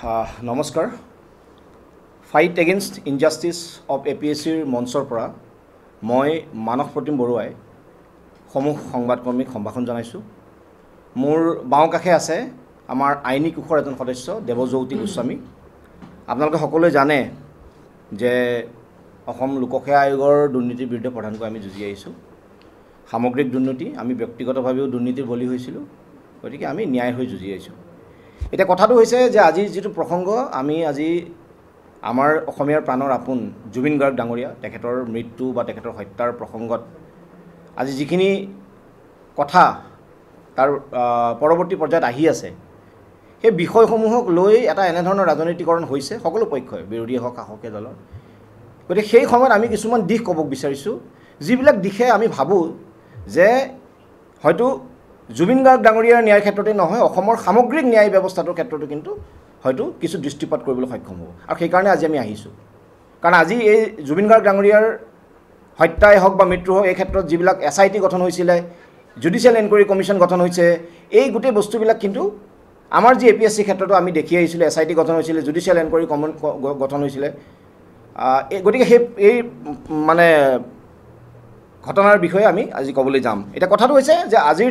নমস্কাৰ fight against injustice of APSCৰ মঞ্চৰ পৰা মই মানস প্ৰতিম বৰুৱাই সমূহ সংবাদকৰ্মীক সম্ভাষণ জনাইছোঁ। মোৰ বাওঁ কাষে আছে আমাৰ আইনী কোষৰ এজন সদস্য দেৱজ্যোতি গোস্বামী। আপোনালোকে সকলোৱে জানে যে অসম লোকসেৱা আয়োগৰ দুৰ্নীতিৰ বিৰুদ্ধে প্ৰধানকৈ আমি যুঁজি আহিছোঁ। সামগ্ৰিক দুৰ্নীতি, আমি ব্যক্তিগতভাৱেও দুৰ্নীতিৰ বলি হৈছিলোঁ, গতিকে আমি ন্যায় হৈ যুঁজি আহিছোঁ। এতিয়া কথাটো হৈছে যে আজিৰ যিটো প্ৰসংগ, আমি আজি আমাৰ অসমীয়াৰ প্ৰাণৰ আপোন জুবিন গাৰ্গ ডাঙৰীয়া তেখেতৰ মৃত্যু বা তেখেতৰ হত্যাৰ প্ৰসংগত আজি যিখিনি কথা তাৰ পৰৱৰ্তী পৰ্যায়ত আহি আছে, সেই বিষয়সমূহক লৈ এটা এনেধৰণৰ ৰাজনীতিকৰণ হৈছে সকলো পক্ষই, বিৰোধী হওক শাসকীয় দলৰ। গতিকে সেই সময়ত আমি কিছুমান দিশ ক'ব বিচাৰিছোঁ, যিবিলাক দিশে আমি ভাবোঁ যে হয়তো জুবিন গাৰ্গ ডাঙৰীয়াৰ ন্যায়ৰ ক্ষেত্ৰতে নহয়, অসমৰ সামগ্ৰিক ন্যায় ব্যৱস্থাটোৰ ক্ষেত্ৰতো কিন্তু হয়তো কিছু দৃষ্টিপাত কৰিবলৈ সক্ষম হ'ব। আৰু সেইকাৰণে আজি আমি আহিছোঁ, কাৰণ আজি এই জুবিন গাৰ্গ ডাঙৰীয়াৰ হত্যাই হওক বা মৃত্যু হওক, এই ক্ষেত্ৰত যিবিলাক SIT গঠন হৈছিলে, জুডিচিয়েল এনকুৱাৰী কমিশ্যন গঠন হৈছে, এই গোটেই বস্তুবিলাক কিন্তু আমাৰ যি APSC ক্ষেত্ৰতো আমি দেখি আহিছিলোঁ, SIT গঠন হৈছিলে, জুডিচিয়েল এনকুৱাৰী গঠন হৈছিলে। গতিকে এই মানে ঘটনাৰ বিষয়ে আমি আজি ক'বলৈ যাম। এতিয়া কথাটো হৈছে যে আজিৰ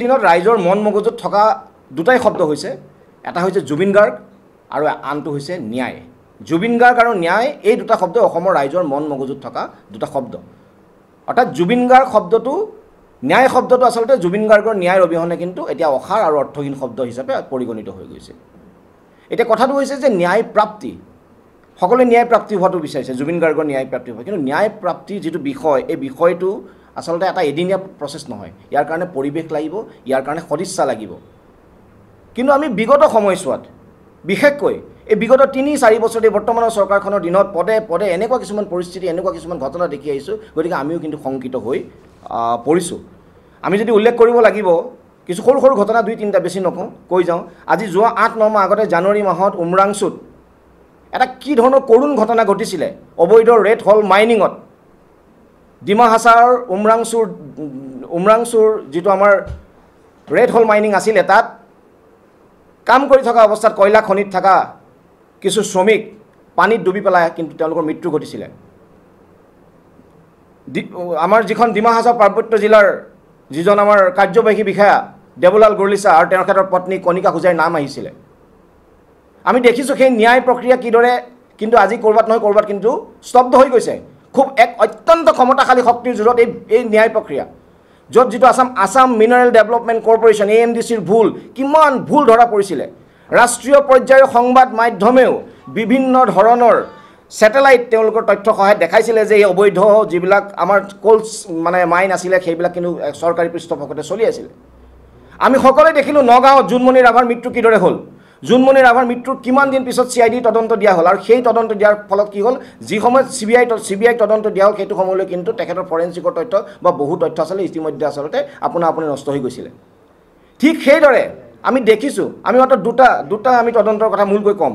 দিনত ৰাইজৰ মন মগজুত থকা দুটাই শব্দ হৈছে, এটা হৈছে জুবিন গাৰ্গ আৰু আনটো হৈছে ন্যায়। জুবিন গাৰ্গ আৰু ন্যায়, এই দুটা শব্দ অসমৰ ৰাইজৰ মন মগজুত থকা দুটা শব্দ। অৰ্থাৎ জুবিন গাৰ্গ শব্দটো, ন্যায় শব্দটো আচলতে জুবিন গাৰ্গৰ ন্যায়ৰ অবিহনে কিন্তু এতিয়া অসাৰ আৰু অৰ্থহীন শব্দ হিচাপে পৰিগণিত হৈ গৈছে। এতিয়া কথাটো হৈছে যে ন্যায় প্ৰাপ্তি, সকলোৱে ন্যায় প্ৰাপ্তি হোৱাটো বিচাৰিছে, জুবিন গাৰ্গৰ ন্যায় প্ৰাপ্তি হ'ব, কিন্তু ন্যায় প্ৰাপ্তিৰ যিটো বিষয়, এই বিষয়টো আচলতে এটা এদিনীয়া প্ৰচেছ নহয়। ইয়াৰ কাৰণে পৰিৱেশ লাগিব, ইয়াৰ কাৰণে সদিচ্ছা লাগিব। কিন্তু আমি বিগত সময়ছোৱাত, বিশেষকৈ এই বিগত ৩-৪ বছৰতে বৰ্তমানৰ চৰকাৰখনৰ দিনত পদে পদে এনেকুৱা কিছুমান পৰিস্থিতি, এনেকুৱা কিছুমান ঘটনা দেখি আহিছোঁ, গতিকে আমিও কিন্তু শংকিত হৈ পৰিছোঁ। আমি যদি উল্লেখ কৰিব লাগিব কিছু সৰু সৰু ঘটনা, 2-3টা, বেছি নকওঁ, কৈ যাওঁ। আজি যোৱা 8-9 মাহ আগতে জানুৱাৰী মাহত উমৰাংচুত এটা কি ধৰণৰ কৰুণ ঘটনা ঘটিছিলে, অবৈধ ৰেড হল মাইনিঙত। ডিমা হাছাৰ উমৰাংচুৰ যিটো আমাৰ ৰেড হল মাইনিং আছিলে, তাত কাম কৰি থকা অৱস্থাত কয়লা খনিত থকা কিছু শ্ৰমিক পানীত ডুবি পেলাই কিন্তু তেওঁলোকৰ মৃত্যু ঘটিছিলে। আমাৰ যিখন ডিমা হাছাও পাৰ্বত্য জিলাৰ যিজন আমাৰ কাৰ্যবাহী বিষয়া দেৱলাল গৰলিচা আৰু তেওঁৰ ক্ষেত্ৰত পত্নী কণিকা হোজাইৰ নাম আহিছিলে। আমি দেখিছোঁ সেই ন্যায় প্ৰক্ৰিয়া কিদৰে কিন্তু আজি ক'ৰবাত নহয় ক'ৰবাত কিন্তু স্তব্ধ হৈ গৈছে। খুব এক অত্যন্ত ক্ষমতাশালী শক্তিৰ জোৰত এই ন্যায় প্ৰক্ৰিয়া, য'ত যিটো আছাম মিনাৰেল ডেভেলপমেণ্ট কৰ্পৰেশ্যন AMDCৰ কিমান ভুল ধৰা পৰিছিলে। ৰাষ্ট্ৰীয় পৰ্যায়ৰ সংবাদ মাধ্যমেও বিভিন্ন ধৰণৰ ছেটেলাইট তেওঁলোকৰ তথ্য সহায়ত দেখাইছিলে যে এই অবৈধ যিবিলাক আমাৰ কোলছ মানে মাইন আছিলে, সেইবিলাক কিন্তু চৰকাৰী পৃষ্ঠপোষকতে চলি আছিলে। আমি সকলোৱে দেখিলোঁ নগাঁৱত জোনমণি ৰাভাৰ মৃত্যু কিদৰে হ'ল। জোনমণি ৰাভাৰ মৃত্যুৰ কিমান দিন পিছত CID তদন্ত দিয়া হ'ল, আৰু সেই তদন্ত দিয়াৰ ফলত কি হ'ল, যি সময়ত CBI তদন্ত দিয়া হ'ল, সেইটো সময়লৈ কিন্তু তেখেতৰ ফৰেঞ্চিকৰ তথ্য বা বহু তথ্য আচলতে ইতিমধ্যে আচলতে আপুনি নষ্ট হৈ গৈছিলে। ঠিক সেইদৰে আমি দেখিছোঁ, আমি মাত্ৰ দুটা আমি তদন্তৰ কথা মূলকৈ ক'ম।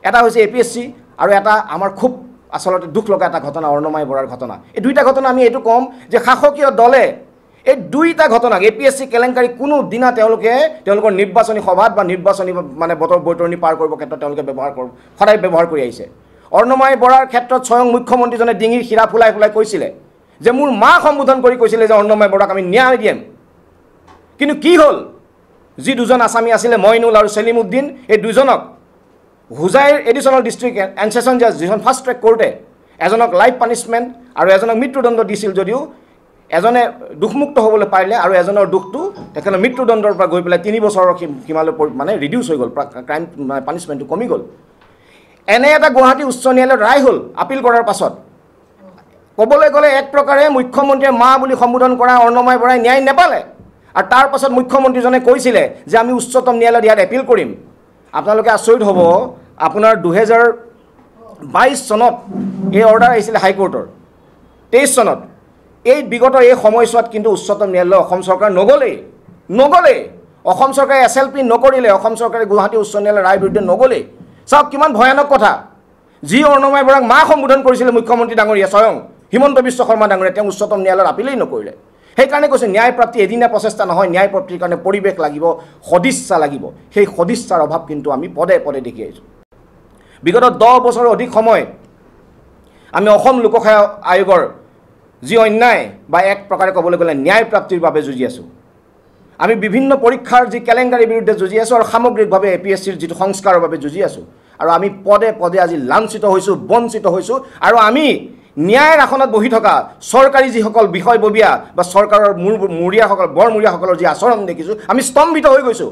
এটা হৈছে APSC আৰু এটা আমাৰ খুব আচলতে দুখ লগা এটা ঘটনা, অৰ্ণমাই বৰাৰ ঘটনা। এই দুইটা ঘটনা আমি এইটো ক'ম যে শাসকীয় দলে এই দুইটা ঘটনাক, APSC কেলেংকাৰী, কোনো দিনা তেওঁলোকৰ নিৰ্বাচনী সভাত বা নিৰ্বাচনী মানে বতৰ বৈতৰণি পাৰ কৰিবৰ ক্ষেত্ৰত তেওঁলোকে সদায় ব্যৱহাৰ কৰি আহিছে। অৰ্ণমাই বৰাৰ ক্ষেত্ৰত স্বয়ং মুখ্যমন্ত্ৰীজনে ডিঙিৰ শিৰা ফুলাই কৈছিলে যে মোৰ মাক সম্বোধন কৰি কৈছিলে যে অৰ্ণমাই বৰাক আমি ন্যায় দিম। কিন্তু কি হ'ল, যি দুজন আছামী আছিলে, মইনুল আৰু চেলিম উদ্দিন, এই দুজনক হোজাইৰ এডিশ্যনেল ডিষ্ট্ৰিক্ট এণ্ড ছেছন জাজ, যিখন ফাৰ্ষ্ট ট্ৰেক কোৰ্টে এজনক লাইফ পানিছমেণ্ট আৰু এজনক মৃত্যুদণ্ড দিছিল, যদিও এজনে দুখমুক্ত হ'বলৈ পাৰিলে আৰু এজনৰ দুখটো তেখেতৰ মৃত্যুদণ্ডৰ পৰা গৈ পেলাই 3 বছৰৰ সীমালৈ মানে ৰিডিউচ হৈ গ'ল, ক্ৰাইম পানিছমেণ্টটো কমি গ'ল। এনে এটা গুৱাহাটী উচ্চ ন্যায়ালয়ত ৰায় হ'ল আপিল কৰাৰ পাছত। ক'বলৈ গ'লে এক প্ৰকাৰে মুখ্যমন্ত্ৰীয়ে মা বুলি সম্বোধন কৰা অৰ্ণমাই বৰাই ন্যায় নাপালে, আৰু তাৰ পাছত মুখ্যমন্ত্ৰীজনে কৈছিলে যে আমি উচ্চতম ন্যায়ালয়ত ইয়াত এপিল কৰিম। আপোনালোকে আচৰিত হ'ব, আপোনাৰ 2022 চনত এই অৰ্ডাৰ আহিছিলে হাইকোৰ্টৰ, 23 চনত। এই বিগত এই সময়ছোৱাত কিন্তু উচ্চতম ন্যায়ালয় অসম চৰকাৰ নগ'লেই। অসম চৰকাৰে SLP নকৰিলে, অসম চৰকাৰে গুৱাহাটী উচ্চ ন্যায়ালয়ৰ ৰায়ৰ বিৰুদ্ধে নগ'লেই। চাওক কিমান ভয়ানক কথা। যি অৰ্ণমাই বৰাক মা সম্বোধন কৰিছিলে মুখ্যমন্ত্ৰী ডাঙৰীয়া স্বয়ং হিমন্ত বিশ্ব শৰ্মা ডাঙৰীয়া, তেওঁ উচ্চতম ন্যায়ালয়ত আপিলেই নকৰিলে। সেইকাৰণে কৈছোঁ ন্যায়প্ৰাপ্তি এদিনীয়া প্ৰচেষ্টা নহয়, ন্যায়প্ৰাপ্তিৰ কাৰণে পৰিৱেশ লাগিব, সদিচ্ছা লাগিব। সেই সদিচ্ছাৰ অভাৱ কিন্তু আমি পদে পদে দেখি আহিছোঁ। বিগত 10 বছৰৰ অধিক সময় আমি অসম লোকসেৱা আয়োগৰ যি অন্যায় বা এক প্ৰকাৰে ক'বলৈ গ'লে ন্যায়প্ৰাপ্তিৰ বাবে যুঁজি আছোঁ। আমি বিভিন্ন পৰীক্ষাৰ যি কেলেংকাৰীৰ বিৰুদ্ধে যুঁজি আছোঁ আৰু সামগ্ৰিকভাৱে APSCৰ যিটো সংস্কাৰৰ বাবে যুঁজি আছোঁ। আৰু আমি পদে পদে আজি লাঞ্ছিত হৈছোঁ, বঞ্চিত হৈছোঁ। আৰু আমি ন্যায়ৰ আসনত বহি থকা চৰকাৰী যিসকল বিষয়ববীয়া বা চৰকাৰৰ বৰমূৰীয়াসকলৰ যি আচৰণ দেখিছোঁ, আমি স্তম্ভিত হৈ গৈছোঁ।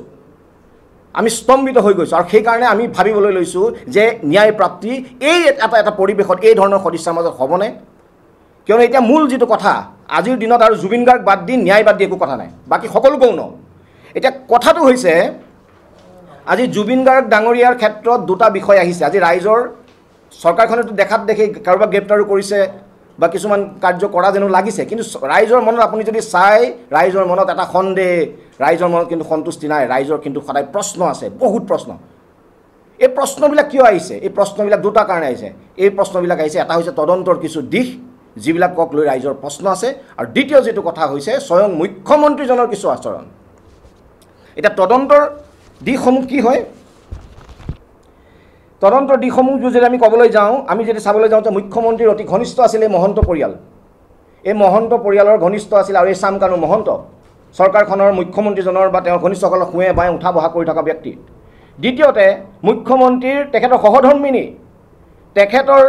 আৰু সেইকাৰণে আমি ভাবিবলৈ লৈছোঁ যে ন্যায়প্ৰাপ্তি এই এটা পৰিৱেশত এই ধৰণৰ সদিচ্ছাৰ মাজত হ'বনে? কিয়নো এতিয়া মূল যিটো কথা, আজিৰ দিনত আৰু জুবিন গাৰ্গ বাদ দি ন্যায় বাদ দি একো কথা নাই, বাকী সকলো গৌণ। এতিয়া কথাটো হৈছে আজি জুবিন গাৰ্গ ডাঙৰীয়াৰ ক্ষেত্ৰত দুটা বিষয় আহিছে। আজি ৰাইজৰ চৰকাৰখনেতো দেখাত দেখি কাৰোবাক গ্ৰেপ্তাৰো কৰিছে বা কিছুমান কাৰ্য কৰা যেনো লাগিছে, কিন্তু ৰাইজৰ মনত আপুনি যদি চাই, ৰাইজৰ মনত এটা সন্দেহ, ৰাইজৰ মনত কিন্তু সন্তুষ্টি নাই। ৰাইজৰ কিন্তু সদায় প্ৰশ্ন আছে, বহুত প্ৰশ্ন। এই প্ৰশ্নবিলাক কিয় আহিছে? এই প্ৰশ্নবিলাক দুটা কাৰণে আহিছে। এই প্ৰশ্নবিলাক আহিছে, এটা হৈছে তদন্তৰ কিছু দিশ যিবিলাকক লৈ ৰাইজৰ প্ৰশ্ন আছে, আৰু দ্বিতীয় যিটো কথা হৈছে স্বয়ং মুখ্যমন্ত্ৰীজনৰ কিছু আচৰণ। এতিয়া তদন্তৰ দিশসমূহ কি হয়? তদন্তৰ দিশসমূহ যদি আমি ক'বলৈ যাওঁ, আমি যদি চাবলৈ যাওঁ যে মুখ্যমন্ত্ৰীৰ অতি ঘনিষ্ঠ আছিল এই মহন্ত পৰিয়াল। এই মহন্ত পৰিয়ালৰ ঘনিষ্ঠ আছিল আৰু এই চামকানু মহন্ত চৰকাৰখনৰ মুখ্যমন্ত্ৰীজনৰ বা তেওঁৰ ঘনিষ্ঠসকলক শুৱে বায়ে উঠা বহা কৰি থকা ব্যক্তি। দ্বিতীয়তে মুখ্যমন্ত্ৰীৰ তেখেতৰ সহধৰ্মিনী, তেখেতৰ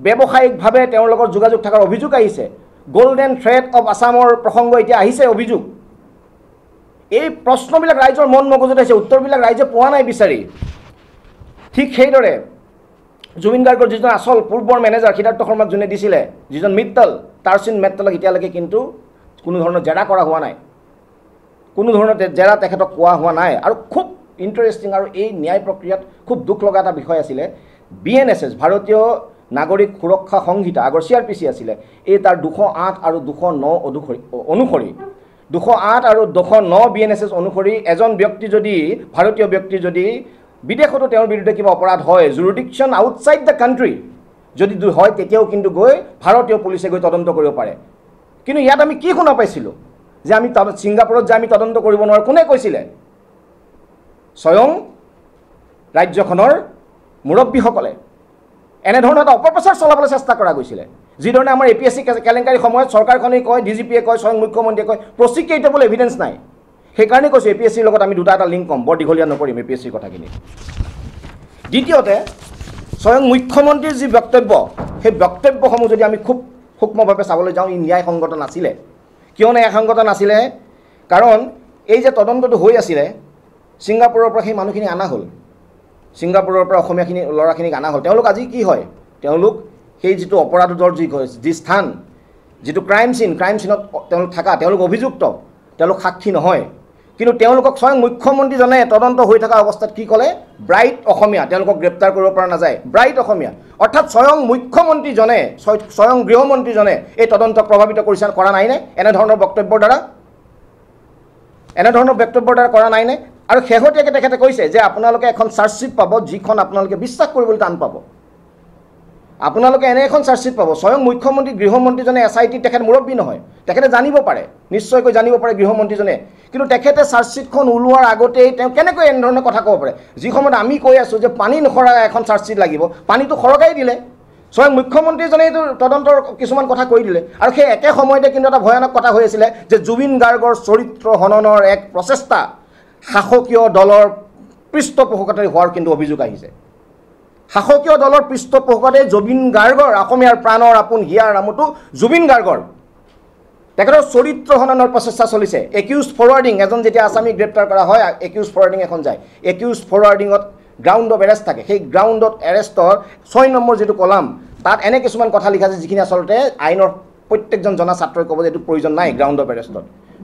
ব্যৱসায়িকভাৱে তেওঁৰ লগত যোগাযোগ থকাৰ অভিযোগ আহিছে। গোল্ডেন থ্ৰেড অফ আছামৰ প্ৰসংগ এতিয়া আহিছে অভিযোগ। এই প্ৰশ্নবিলাক ৰাইজৰ মন মগজুত আহিছে, উত্তৰবিলাক ৰাইজে পোৱা নাই বিচাৰি। ঠিক সেইদৰে জুবিন গাৰ্গৰ যিজন আচল পূৰ্বৰ মেনেজাৰ সিদ্ধাৰ্থ শৰ্মাক যোনে দিছিলে, যিজন মিত্তল টাৰ্চিন মেট্টলক এতিয়ালৈকে কিন্তু কোনো ধৰণৰ জেৰা কৰা হোৱা নাই, কোনো ধৰণৰ জেৰা তেখেতক কোৱা হোৱা নাই। আৰু খুব ইণ্টাৰেষ্টিং আৰু এই ন্যায় প্ৰক্ৰিয়াত খুব দুখ লগা এটা বিষয় আছিলে, BNSS ভাৰতীয় নাগৰিক সুৰক্ষা সংহিতা, আগৰ CRPC আছিলে, এই তাৰ 208 আৰু 209 অনুসৰি 208 আৰু 209 BNSS অনুসৰি এজন ব্যক্তি যদি, ভাৰতীয় ব্যক্তি যদি বিদেশতো তেওঁৰ বিৰুদ্ধে কিবা অপৰাধ হয়, জুৰিডিকশ্যন আউটছাইড দ্য কাণ্ট্ৰি যদি হয়, তেতিয়াও কিন্তু গৈ ভাৰতীয় পুলিচে গৈ তদন্ত কৰিব পাৰে। কিন্তু ইয়াত আমি কি শুনা পাইছিলোঁ যে আমি ছিংগাপুৰত যে আমি তদন্ত কৰিব নোৱাৰোঁ? কোনে কৈছিলে? স্বয়ং ৰাজ্যখনৰ মুৰব্বীসকলে এনেধৰণৰ এটা অপপ্ৰচাৰ চলাবলৈ চেষ্টা কৰা গৈছিলে। যিধৰণে আমাৰ APSC কেলেংকাৰীৰ সময়ত চৰকাৰখনেই কয়, DGPয়ে কয়, স্বয়ং মুখ্যমন্ত্ৰীয়ে কয় প্ৰচিকিউটেবল এভিডেন্স নাই। সেইকাৰণে কৈছোঁ APSCৰ লগত আমি দুটা এটা লিংক ক'ম, বৰ দীঘলীয়া নকৰিম APSCৰ কথাখিনি। দ্বিতীয়তে স্বয়ং মুখ্যমন্ত্ৰীৰ যি বক্তব্য, সেই বক্তব্যসমূহ যদি আমি খুব সূক্ষ্মভাৱে চাবলৈ যাওঁ, ই ন্যায়সংগত নাছিলে। কিয় ন্যায়সংগত নাছিলে? কাৰণ এই যে তদন্তটো হৈ আছিলে, ছিংগাপুৰৰ পৰা সেই মানুহখিনি অনা হ'ল, ছিংগাপুৰৰ পৰা অসমীয়াখিনি ল'ৰাখিনিক অনা হ'ল। তেওঁলোক আজি কি হয়? তেওঁলোক সেই যিটো অপৰাধৰ যি স্থান, যিটো ক্ৰাইম চিনত তেওঁলোক থকা, তেওঁলোক অভিযুক্ত, তেওঁলোক সাক্ষী নহয়। কিন্তু তেওঁলোকক স্বয়ং মুখ্যমন্ত্ৰীজনে তদন্ত হৈ থকা অৱস্থাত কি ক'লে? ব্ৰাইট অসমীয়া, তেওঁলোকক গ্ৰেপ্তাৰ কৰিব পৰা নাযায়, ব্ৰাইট অসমীয়া। অৰ্থাৎ স্বয়ং মুখ্যমন্ত্ৰীজনে, স্বয়ং গৃহমন্ত্ৰীজনে এই তদন্তক প্ৰভাৱিত কৰা নাইনে এনেধৰণৰ বক্তব্যৰ দ্বাৰা? কৰা নাইনে? আৰু শেহতীয়াকৈ তেখেতে কৈছে যে আপোনালোকে এখন চাৰ্জশ্বিট পাব, যিখন আপোনালোকে বিশ্বাস কৰিবলৈ টান পাব। আপোনালোকে এনে এখন চাৰ্জশ্বিট পাব, স্বয়ং মুখ্যমন্ত্ৰী গৃহমন্ত্ৰীজনে SIT তেখেত মুৰব্বী নহয়, তেখেতে জানিব পাৰে, নিশ্চয়কৈ জানিব পাৰে গৃহমন্ত্ৰীজনে। কিন্তু তেখেতে চাৰ্জশ্বিটখন ওলোৱাৰ আগতেই তেওঁ কেনেকৈ এনেধৰণৰ কথা ক'ব পাৰে? যি সময়ত আমি কৈ আছোঁ যে পানী নসৰা এখন চাৰ্জশ্বিট লাগিব, পানীটো সৰকাই দিলে। স্বয়ং মুখ্যমন্ত্ৰীজনে এইটো তদন্তৰ কিছুমান কথা কৈ দিলে। আৰু সেই একে সময়তে কিন্তু এটা ভয়ানক কথা হৈ আছিলে যে জুবিন গাৰ্গৰ চৰিত্ৰ হননৰ এক প্ৰচেষ্টা শাসকীয় দলৰ পৃষ্ঠপোষকতাৰে হোৱাৰ কিন্তু অভিযোগ আহিছে। শাসকীয় দলৰ পৃষ্ঠপোষকতাৰে জুবিন গাৰ্গৰ, অসমীয়াৰ প্ৰাণৰ আপোন হিয়াৰ আমোটো জুবিন গাৰ্গৰ তেখেতৰ চৰিত্ৰ হননৰ প্ৰচেষ্টা চলিছে। একিউজ ফৰৱাৰ্ডিং, এজন যেতিয়া আসামীক গ্ৰেপ্তাৰ কৰা হয়, একিউজ ফৰৱাৰ্ডিং এখন যায়, একিউজ ফৰৱাৰ্ডিঙত গ্ৰাউণ্ড অফ এৰেষ্ট থাকে। সেই গ্ৰাউণ্ড অফ এৰেষ্টৰ 6 নম্বৰ যিটো কলাম, তাত এনে কিছুমান কথা লিখা আছে যিখিনি আচলতে আইনৰ প্ৰত্যেকজন জনা ছাত্ৰই ক'ব যে এইটো প্ৰয়োজন নাই গ্ৰাউণ্ড অফ এৰেষ্টত।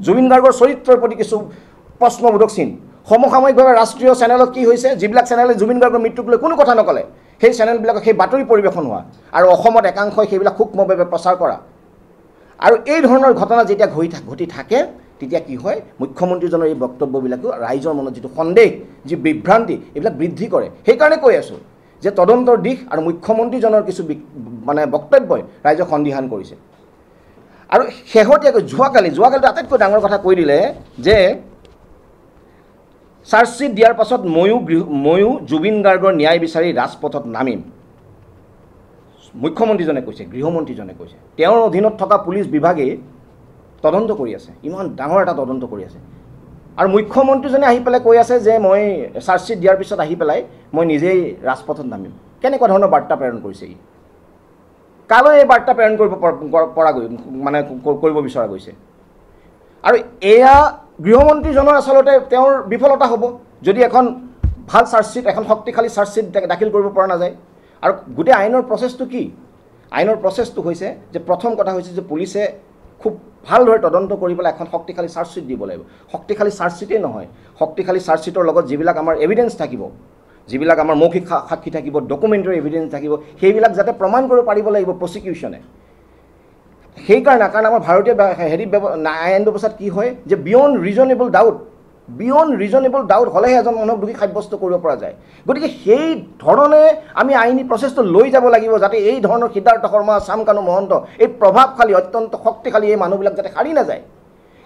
জুবিন গাৰ্গৰ চৰিত্ৰৰ প্ৰতি কিছু প্ৰশ্নবোধক চিন। সমসাময়িকভাৱে ৰাষ্ট্ৰীয় চেনেলত কি হৈছে, যিবিলাক চেনেলে জুবিন গাৰ্গৰ মৃত্যুক লৈ কোনো কথা নক'লে, সেই চেনেলবিলাকক সেই বাতৰি পৰিৱেশন হোৱা আৰু অসমত একাংশই সেইবিলাক সূক্ষ্মভাৱে প্ৰচাৰ কৰা। আৰু এই ধৰণৰ ঘটনা যেতিয়া ঘটি থাকে, তেতিয়া কি হয়? মুখ্যমন্ত্ৰীজনৰ এই বক্তব্যবিলাকেও ৰাইজৰ মনত যিটো সন্দেহ, যি বিভ্ৰান্তি, এইবিলাক বৃদ্ধি কৰে। সেইকাৰণে কৈ আছোঁ যে তদন্তৰ দিশ আৰু মুখ্যমন্ত্ৰীজনৰ কিছু বক্তব্যই ৰাইজক সন্দিহান কৰিছে। আৰু শেহতীয়াকৈ যোৱাকালিতো আটাইতকৈ ডাঙৰ কথা কৈ দিলে যে চাৰ্জশ্বিট দিয়াৰ পাছত ময়ো জুবিন গাৰ্গৰ ন্যায় বিচাৰি ৰাজপথত নামিম। মুখ্যমন্ত্ৰীজনে কৈছে, গৃহমন্ত্ৰীজনে কৈছে। তেওঁৰ অধীনত থকা পুলিচ বিভাগে তদন্ত কৰি আছে, ইমান ডাঙৰ এটা তদন্ত কৰি আছে। আৰু মুখ্যমন্ত্ৰীজনে আহি পেলাই কৈ আছে যে মই চাৰ্জশ্বিট দিয়াৰ পিছত আহি পেলাই মই নিজেই ৰাজপথত নামিম। কেনেকুৱা ধৰণৰ বাৰ্তা প্ৰেৰণ কৰিছে ই? কালৈ এই বাৰ্তা প্ৰেৰণ কৰিব বিচৰা গৈছে? আৰু এয়া গৃহমন্ত্ৰীজনৰ আচলতে তেওঁৰ বিফলতা হ'ব যদি এখন ভাল চাৰ্জশ্বিট, এখন শক্তিশালী চাৰ্জশ্বিট দাখিল কৰিব পৰা নাযায়। আৰু গোটেই আইনৰ প্ৰচেছটো কি? আইনৰ প্ৰচেছটো হৈছে যে প্ৰথম কথা হৈছে যে পুলিচে খুব ভালদৰে তদন্ত কৰি পেলাই এখন শক্তিশালী চাৰ্জশ্বিট দিব লাগিব। শক্তিশালী চাৰ্জশ্বিটেই নহয়, শক্তিশালী চাৰ্জশ্বিটৰ লগত যিবিলাক আমাৰ এভিডেন্স থাকিব, যিবিলাক আমাৰ মৌখিক সাক্ষী থাকিব, ডকুমেণ্টাৰী এভিডেন্স থাকিব, সেইবিলাক যাতে প্ৰমাণ কৰিব পাৰিব লাগিব প্ৰচিকিউশ্যনে। সেইকাৰণে আমাৰ ভাৰতীয় আইন ব্যৱস্থাত কি হয় যে বিয়ণ্ড ৰিজনেবল ডাউট হ'লেহে এজন মানুহক দোষী সাব্যস্ত কৰিব পৰা যায়। গতিকে সেই ধৰণে আমি আইনী প্ৰচেছটো লৈ যাব লাগিব যাতে এই ধৰণৰ সিদ্ধাৰ্থ শৰ্মা, শ্যামকানু মহন্ত, এই প্ৰভাৱশালী অত্যন্ত শক্তিশালী এই মানুহবিলাক যাতে সাৰি নাযায়।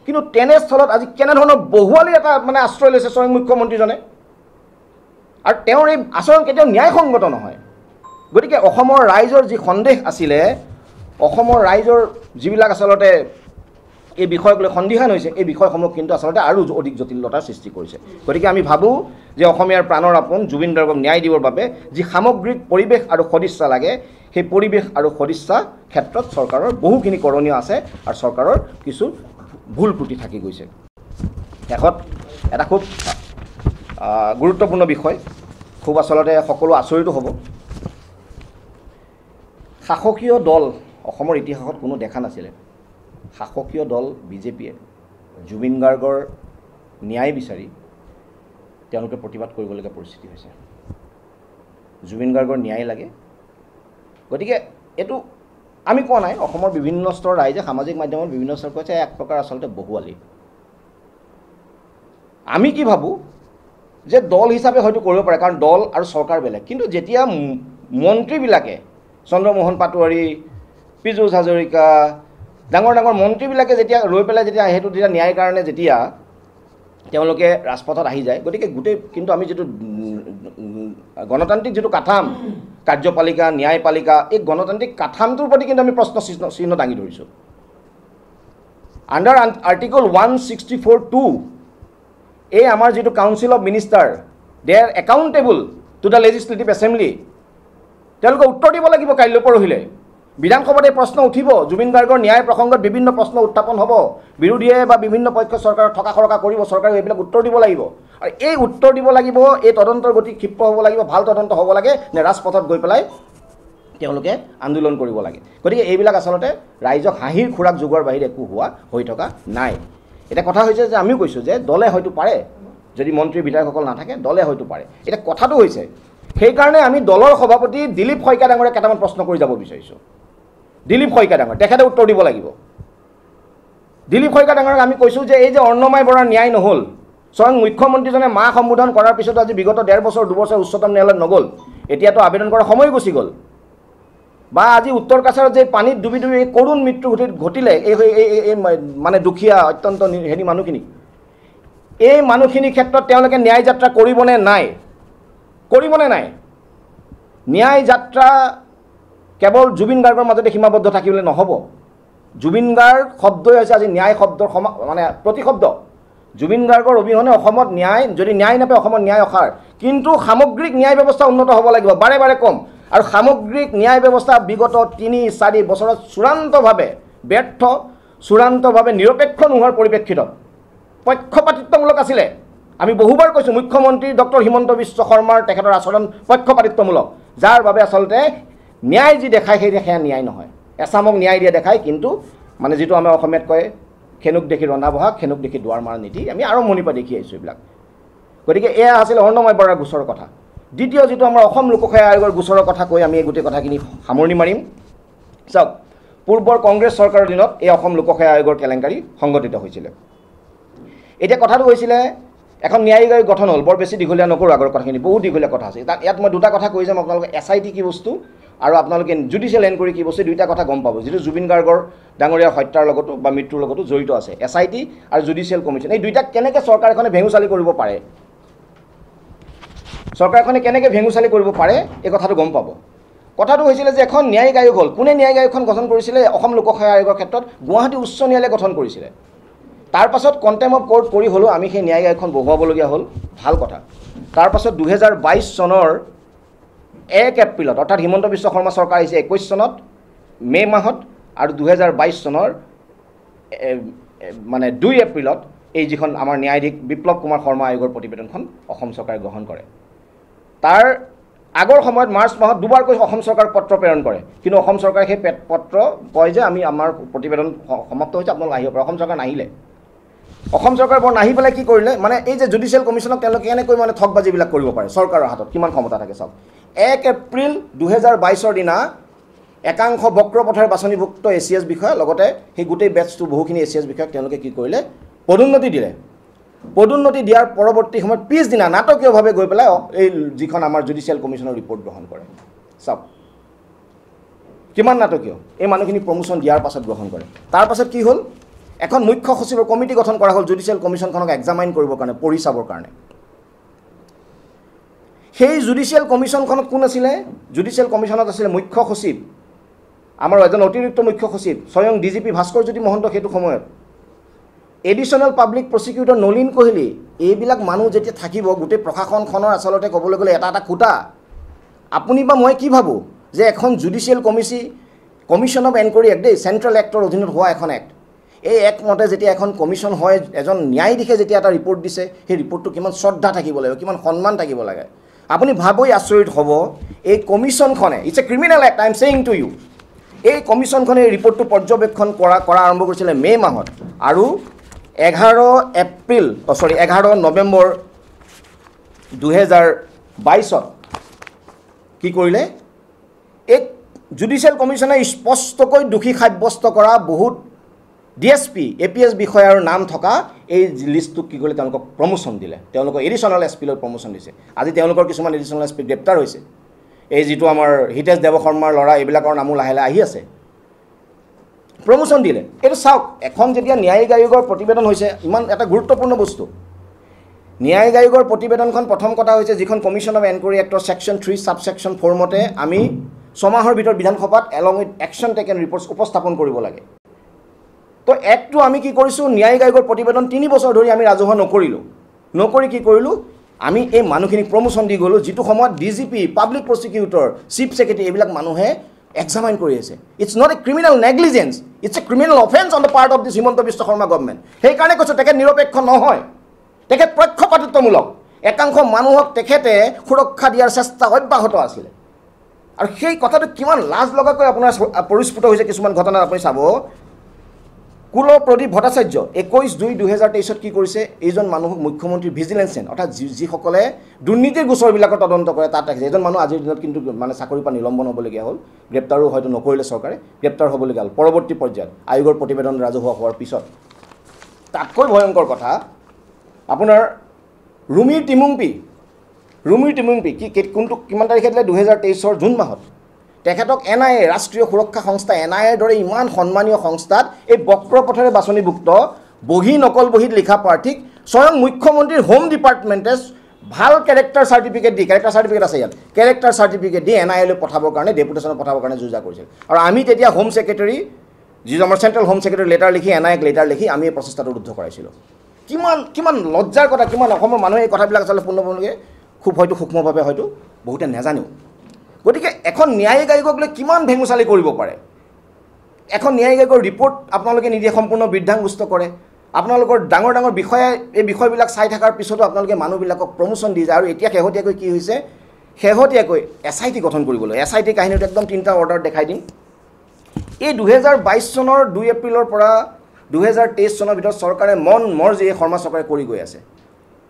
কিন্তু তেনেস্থলত আজি কেনেধৰণৰ বহুৱালি এটা আশ্ৰয় লৈছে স্বয়ং মুখ্যমন্ত্ৰীজনে। আৰু তেওঁৰ এই আচৰণ কেতিয়াও ন্যায়সংগত নহয়। গতিকে অসমৰ ৰাইজৰ যি সন্দেহ আছিলে, অসমৰ ৰাইজৰ যিবিলাক আচলতে এই বিষয়ক লৈ সন্দিহান হৈছে, এই বিষয়সমূহ কিন্তু আচলতে আৰু অধিক জটিলতাৰ সৃষ্টি কৰিছে। গতিকে আমি ভাবোঁ যে অসমীয়াৰ প্ৰাণৰ আপোন জুবিন গাৰ্গক ন্যায় দিবৰ বাবে যি সামগ্ৰিক পৰিৱেশ আৰু সদিচ্ছা লাগে, সেই পৰিৱেশ আৰু সদিচ্ছা ক্ষেত্ৰত চৰকাৰৰ বহুখিনি কৰণীয় আছে আৰু চৰকাৰৰ কিছু ভুল ত্ৰুটি থাকি গৈছে। শেষত এটা খুব গুৰুত্বপূৰ্ণ বিষয়, খুব আচলতে সকলো আচৰিতো হ'ব। শাসকীয় দল অসমৰ ইতিহাসত কোনো দেখা নাছিলে। শাসকীয় দল বিজেপিয়ে জুবিন গাৰ্গৰ ন্যায় বিচাৰি তেওঁলোকে প্ৰতিবাদ কৰিবলগীয়া পৰিস্থিতি হৈছে। জুবিন গাৰ্গৰ ন্যায় লাগে। গতিকে এইটো আমি কোৱা নাই, অসমৰ বিভিন্ন স্তৰৰ ৰাইজে সামাজিক মাধ্যমত বিভিন্ন স্তৰত কৈছে এক প্ৰকাৰ আচলতে বহুৱালি। আমি কি ভাবোঁ যে দল হিচাপে হয়তো কৰিব পাৰে, কাৰণ দল আৰু চৰকাৰ বেলেগ। কিন্তু যেতিয়া মন্ত্ৰীবিলাকে, চন্দ্ৰমোহন পাটোৱাৰী, পীযুষ হাজৰিকা, ডাঙৰ মন্ত্ৰীবিলাকে যেতিয়া ৰৈ পেলাই যেতিয়া ন্যায়ৰ কাৰণে যেতিয়া তেওঁলোকে ৰাজপথত আহি যায়, গতিকে কিন্তু আমি যিটো গণতান্ত্ৰিক যিটো কাঠাম, কাৰ্যপালিকা, ন্যায়পালিকা, এই গণতান্ত্ৰিক কাঠামটোৰ প্ৰতি কিন্তু আমি প্ৰশ্ন চিহ্ন দাঙি ধৰিছোঁ। আণ্ডাৰ আৰ্টিকল 164(2) এই আমাৰ যিটো council of minister, they are accountable to the legislative assembly. তেওঁলোকে উত্তৰ দিব লাগিব কাইলৈ পৰহিলৈ। বিধানসভাত এই প্ৰশ্ন উঠিব, জুবিন গাৰ্গৰ ন্যায় প্ৰসংগত বিভিন্ন প্ৰশ্ন উত্থাপন হ'ব, বিৰোধীয়ে বা বিভিন্ন পক্ষ চৰকাৰৰ থকা সৰকা কৰিব, চৰকাৰে এইবিলাক উত্তৰ দিব লাগিব। আৰু এই উত্তৰ দিব লাগিব, এই তদন্তৰ গতি ক্ষিপ্ৰ হ'ব লাগিব, ভাল তদন্ত হ'ব লাগে নে ৰাজপথত গৈ পেলাই তেওঁলোকে আন্দোলন কৰিব লাগে। গতিকে এইবিলাক আচলতে ৰাইজক হাঁহিৰ খোৰাক যোগোৱাৰ বাহিৰে একো হৈ থকা নাই। এতিয়া কথা হৈছে যে আমিও কৈছোঁ যে দলে হয়তো পাৰে, যদি মন্ত্ৰী বিধায়কসকল নাথাকে দলে হয়তো পাৰে। এতিয়া কথাটো হৈছে সেইকাৰণে আমি দলৰ সভাপতি দিলীপ শইকীয়া ডাঙৰে কেইটামান প্ৰশ্ন কৰি যাব বিচাৰিছোঁ। দিলীপ শইকীয়া ডাঙৰ, তেখেতে উত্তৰ দিব লাগিব। দিলীপ শইকীয়া ডাঙৰক আমি কৈছোঁ যে এই যে অৰ্ণমাই বৰাৰ ন্যায় নহ'ল, স্বয়ং মুখ্যমন্ত্ৰীজনে মা সম্বোধন কৰাৰ পিছতো আজি বিগত 1.5 বছৰ 2 বছৰ উচ্চতম ন্যায়ালয়ত নগ'ল, এতিয়াতো আবেদন কৰাৰ সময় গুচি গ'ল। বা আজি উত্তৰ কাছাৰত যে পানীত ডুবি এই কৰুণ মৃত্যু ঘটিলে এই দুখীয়া অত্যন্ত মানুহখিনি, এই মানুহখিনিৰ ক্ষেত্ৰত তেওঁলোকে ন্যায় যাত্ৰা কৰিবনে নাই? ন্যায় যাত্ৰা কেৱল জুবিন গাৰ্গৰ মাজতে সীমাবদ্ধ থাকিবলৈ নহ'ব। জুবিন গাৰ্গ শব্দই হৈছে আজি ন্যায় শব্দৰ প্ৰতিশব্দ। জুবিন গাৰ্গৰ অবিহনে অসমত ন্যায়, যদি ন্যায় নাপায় অসমত ন্যায় অসাৰ। কিন্তু সামগ্ৰিক ন্যায় ব্যৱস্থা উন্নত হ'ব লাগিব, বাৰে কম। আৰু সামগ্ৰিক ন্যায় ব্যৱস্থা বিগত 3-4 বছৰত চূড়ান্তভাৱে ব্যৰ্থ, চূড়ান্তভাৱে নিৰপেক্ষ নোহোৱাৰ পৰিপ্ৰেক্ষিতত পক্ষপাতিত্বমূলক আছিলে। আমি বহুবাৰ কৈছোঁ মুখ্যমন্ত্ৰী ডক্টৰ হিমন্ত বিশ্ব শৰ্মাৰ তেখেতৰ আচৰণ পক্ষপাতিত্বমূলক, যাৰ বাবে আচলতে ন্যায় যি দেখায় সেই সেয়া ন্যায় নহয়। এচামক ন্যায় দিয়া দেখায়, কিন্তু যিটো আমাৰ অসমীয়াত কয় খেনুক দেখি ৰন্ধা বঢ়া, খেনুক দেখি দুৱাৰ মাৰা নীতি আমি আৰম্ভণিৰ পৰা দেখি আহিছোঁ এইবিলাক। গতিকে এয়া আছিল অৰ্ণময় বৰাৰ গোচৰৰ কথা। দ্বিতীয় যিটো আমাৰ অসম লোকসেৱা আয়োগৰ গোচৰৰ কথা কৈ আমি এই গোটেই কথাখিনি সামৰণি মাৰিম। চাওক, পূৰ্বৰ কংগ্ৰেছ চৰকাৰৰ দিনত এই অসম লোকসেৱা আয়োগৰ কেলেংকাৰী সংঘটিত হৈছিলে। এতিয়া কথাটো হৈছিলে এখন ন্যায়িক আয়োগ গঠন হ'ল, বৰ বেছি দীঘলীয়া নকৰোঁ আগৰ কথাখিনি, বহুত দীঘলীয়া কথা আছে। ইয়াত মই দুটা কথা কৈ যাম আপোনালোকে। SIT কি বস্তু, আৰু আপোনালোকে জুডিচিয়েল এনকুৱাৰী কি বস্তু দুইটা কথা গম পাব, যিটো জুবিন গাৰ্গৰ ডাঙৰীয়া হত্যাৰ লগতো বা মৃত্যুৰ লগতো জড়িত আছে। SIT আৰু জুডিচিয়েল কমিশ্যন, এই দুইটাক কেনেকৈ চৰকাৰখনে ভেঙুচালি কৰিব পাৰে, চৰকাৰখনে কেনেকৈ ভেঙুচালি কৰিব পাৰে এই কথাটো গম পাব। কথাটো হৈছিলে যে এখন ন্যায়িক আয়োগ হ'ল। কোনে ন্যায়িক আয়োগখন গঠন কৰিছিলে? অসম লোকসেৱা আয়োগৰ ক্ষেত্ৰত গুৱাহাটী উচ্চ ন্যায়ালয়ে গঠন কৰিছিলে। তাৰ পাছত কণ্টেম্প অফ কোৰ্ট কৰি হ'লেও আমি সেই ন্যায়িক আয়োগখন বহুৱাবলগীয়া হ'ল, ভাল কথা। তাৰ পাছত 2022 চনৰ 1 এপ্ৰিলত, অৰ্থাৎ হিমন্ত বিশ্ব শৰ্মা চৰকাৰ আহিছে 21 চনত মে' মাহত, আৰু 2022 চনৰ মানে 2 এপ্ৰিলত এই যিখন আমাৰ ন্যায়াধীশ বিপ্লৱ কুমাৰ শৰ্মা আয়োগৰ প্ৰতিবেদনখন অসম চৰকাৰে গ্ৰহণ কৰে। তাৰ আগৰ সময়ত মাৰ্চ মাহত দুবাৰকৈ অসম চৰকাৰক পত্ৰ প্ৰেৰণ কৰে, কিন্তু অসম চৰকাৰে সেই পত্ৰ কয় যে আমাৰ প্ৰতিবেদন সমাপ্ত হৈছে, আপোনালোক আহিব পাৰে। অসম চৰকাৰ নাহিলে। অসম চৰকাৰ বৰ নাহি পেলাই কি কৰিলে, মানে এই যে জুডিচিয়েল কমিশ্যনক তেওঁলোকে কেনেকৈ মানে ঠগবাজিবিলাক কৰিব পাৰে, চৰকাৰৰ হাতত কিমান ক্ষমতা থাকে চাওক। 1 এপ্ৰিল 2022 দিনা একাংশ বক্ৰপথেৰে বাছনিভুক্ত ACS বিষয়া, লগতে সেই গোটেই বেটছটো বহুখিনি ACS বিষয়াক তেওঁলোকে কি কৰিলে, পদোন্নতি দিলে। পদোন্নতি দিয়াৰ পৰৱৰ্তী সময়ত পিছদিনা নাটকীয়ভাৱে গৈ পেলাই এই যিখন আমাৰ জুডিচিয়েল কমিশ্যনৰ ৰিপৰ্ট গ্ৰহণ কৰে। চাওক কিমান নাটকীয়, এই মানুহখিনি প্ৰমোশ্যন দিয়াৰ পাছত গ্ৰহণ কৰে। তাৰ পাছত কি হ'ল, এখন মুখ্য সচিবৰ কমিটি গঠন কৰা হ'ল জুডিচিয়েল কমিশ্যনখনক এক্সামাইন কৰিবৰ কাৰণে, পঢ়ি চাবৰ কাৰণে। সেই জুডিচিয়েল কমিশ্যনখনত কোন আছিলে? জুডিচিয়েল কমিশ্যনত আছিলে মুখ্য সচিব, আমাৰ এজন অতিৰিক্ত মুখ্য সচিব, স্বয়ং DGP ভাস্কৰজ্যোতি মহন্ত সেইটো সময়ত, additional public prosecutor Nalin Kohli. এইবিলাক মানুহ যেতিয়া থাকিব গোটেই প্ৰশাসনখনৰ আচলতে ক'বলৈ গ'লে এটা খুঁটা। আপুনি বা মই কি ভাবোঁ যে এখন judicial commission of enquiry act, দেই চেণ্ট্ৰেল এক্টৰ অধীনত হোৱা এখন এক্ট, এই এক্ট মতে যেতিয়া এখন কমিশ্যন হয়, এজন ন্যায়াধীশে যেতিয়া এটা ৰিপৰ্ট দিছে, সেই ৰিপৰ্টটো কিমান শ্ৰদ্ধা থাকিব লাগিব, কিমান সন্মান থাকিব লাগে। আপুনি ভাবই আচৰিত হ'ব, এই কমিশ্যনখনে, it's a criminal act, I am saying to you, এই কমিশ্যনখনে এই ৰিপৰ্টটো পৰ্যবেক্ষণ কৰা আৰম্ভ কৰিছিলে মে' মাহত, আৰু 11 নৱেম্বৰ 2022 কি কৰিলে, এই জুডিচিয়েল কমিশ্যনে স্পষ্টকৈ দোষী সাব্যস্ত কৰা বহুত DSP APS বিষয়াৰ নাম থকা এই লিষ্টটোক কি কৰিলে, তেওঁলোকক প্ৰমোশ্যন দিলে। তেওঁলোকক এডিশ্যনেল SP লৈ প্ৰমোশ্যন দিছে। আজি তেওঁলোকৰ কিছুমান এডিশ্যনেল SP গ্ৰেপ্তাৰ হৈছে। এই যিটো আমাৰ হিতেশ দেৱ শৰ্মাৰ ল'ৰা, এইবিলাকৰ নামো লাহে লাহে আহি আছে, প্ৰমোশ্যন দিলে। এইটো চাওক, এখন যেতিয়া ন্যায়িক আয়োগৰ প্ৰতিবেদন হৈছে, ইমান এটা গুৰুত্বপূৰ্ণ বস্তু। ন্যায়িক আয়োগৰ প্ৰতিবেদনখন প্ৰথম কথা হৈছে, যিখন commission of enquiry actor section 3 ছাবছেকশ্যন 4 মতে আমি 6 মাহৰ ভিতৰত বিধানসভাত along with action taken reports উপস্থাপন কৰিব লাগে। তো একটো আমি কি কৰিছোঁ, ন্যায়িক আয়োগৰ প্ৰতিবেদন 3 বছৰ ধৰি আমি ৰাজহুৱা নকৰি কি কৰিলোঁ, আমি এই মানুহখিনিক প্ৰমোশ্যন দি গ'লোঁ, যিটো সময়ত DGP, public prosecutor, chief secretary এইবিলাক মানুহে এক্সামাইন কৰি আছে। It's not a criminal negligence, it's a criminal offence on the part of this Himanta Biswa Sarma government. সেইকাৰণে কৈছোঁ তেখেত নিৰপেক্ষ নহয়, তেখেত পক্ষপাতিত্বমূলক। একাংশ মানুহক তেখেতে সুৰক্ষা দিয়াৰ চেষ্টা অব্যাহত আছিলে। আৰু সেই কথাটো কিমান লাজ লগাকৈ আপোনাৰ পৰিস্ফুট হৈছে কিছুমান ঘটনাত আপুনি চাব। কুলপ্ৰদীপ ভট্টাচাৰ্য 21/2/2023 কি কৰিছে, এইজন মানুহক মুখ্যমন্ত্ৰী ভিজিলেন্স চেন, অৰ্থাৎ যিসকলে দুৰ্নীতিৰ গোচৰবিলাকৰ তদন্ত কৰে তাত ৰাখিছে। এজন মানুহ আজিৰ দিনত কিন্তু মানে চাকৰিৰ পৰা নিলম্বন হ'বলগীয়া হ'ল, গ্ৰেপ্তাৰো হয়তো নকৰিলে চৰকাৰে, গ্ৰেপ্তাৰ হ'বলগীয়া হ'ল পৰৱৰ্তী পৰ্যায়ত আয়োগৰ প্ৰতিবেদন ৰাজহুৱা হোৱাৰ পিছত। তাতকৈ ভয়ংকৰ কথা, আপোনাৰ ৰুমিৰ টিমুংপি কোনটো কিমান তাৰিখে দিলে, 2023 জুন মাহত। তেখেতক NIA, ৰাষ্ট্ৰীয় সুৰক্ষা সংস্থা NIAৰ দৰে ইমান সন্মানীয় সংস্থাত এই বক্ৰপথেৰে বাছনিভুক্ত বহি নকল বহীত লিখা প্ৰাৰ্থীক স্বয়ং মুখ্যমন্ত্ৰীৰ হোম ডিপাৰ্টমেণ্টে ভাল কেৰেক্টাৰ চাৰ্টিফিকেট দি, কেৰেক্টাৰ চাৰ্টিফিকেট আছে ইয়াত, কেৰেক্টাৰ চাৰ্টিফিকেট দি NIA লৈ পঠাবৰ কাৰণে, ডেপুটেশ্যনত পঠাবৰ কাৰণে যুঁজা কৰিছিল। আৰু আমি তেতিয়া হোম ছেক্ৰেটাৰী, যিটো আমাৰ চেণ্ট্ৰেল হোম ছেক্ৰেটাৰী লেটাৰ লিখি NIAক লেটাৰ লিখি আমি এই প্ৰচেষ্টাটো ৰুদ্ধ কৰাইছিলোঁ। কিমান লজ্জাৰ কথা, কিমান অসমৰ মানুহে এই কথাবিলাক আচলতে পূৰ্ণপূৰ্ণকৈ খুব হয়তো সূক্ষ্মভাৱে হয়তো বহুতে নাজানেও। গতিকে এখন ন্যায়িক আয়োগক লৈ কিমান ভেঙুচালি কৰিব পাৰে। এখন ন্যায়িক আয়োগৰ ৰিপৰ্ট আপোনালোকে নিদিয়ে, সম্পূৰ্ণ বৃদ্ধাংগুষ্ট কৰে। আপোনালোকৰ ডাঙৰ বিষয়াই এই বিষয়বিলাক চাই থকাৰ পিছতো আপোনালোকে মানুহবিলাকক প্ৰমোশ্যন দি যায়। আৰু এতিয়া শেহতীয়াকৈ কি হৈছে, SIT গঠন কৰিবলৈ, SIT কাহিনীটো একদম 3টা অৰ্ডাৰ দেখাই দিম। এই 2022 চনৰ 2 এপ্ৰিলৰ পৰা 2023 চনৰ ভিতৰত চৰকাৰে মন মৰ্জি এই শৰ্মা চৰকাৰে কৰি গৈ আছে।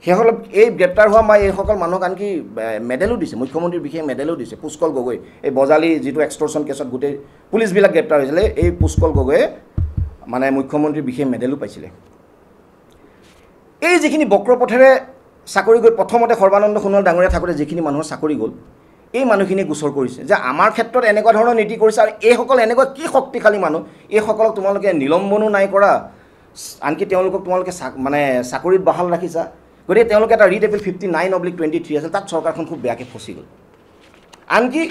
সেইসকল এই গ্ৰেপ্তাৰ হোৱা এইসকল মানুহক আনকি মেডেলো দিছে, মুখ্যমন্ত্ৰীৰ বিশেষ মেডেলো দিছে। পুষ্কল গগৈ, এই বজালী যিটো এক্সটৰ্চন কেছত গোটেই পুলিচবিলাক গ্ৰেপ্তাৰ হৈছিলে, এই পুষ্কল গগৈয়ে মানে মুখ্যমন্ত্ৰীৰ বিশেষ মেডেলো পাইছিলে। এই যিখিনি বক্ৰপথেৰে চাকৰি গৈ, প্ৰথমতে সৰ্বানন্দ সোণোৱাল ডাঙৰীয়া থাকোঁতে যিখিনি মানুহৰ চাকৰি গ'ল, এই মানুহখিনিয়ে গোচৰ কৰিছে যে আমাৰ ক্ষেত্ৰত এনেকুৱা ধৰণৰ নীতি কৰিছে আৰু এইসকল এনেকুৱা কি শক্তিশালী মানুহ এইসকলক তোমালোকে নিলম্বনো নাই কৰা আনকি তেওঁলোকক তোমালোকে মানে চাকৰিত বাহাল ৰাখিছা গতিকে তেওঁলোকে এটা ৰিট এপিল 59/23 আছিল তাত চৰকাৰখন খুব বেয়াকৈ ফচি গ'ল আনকি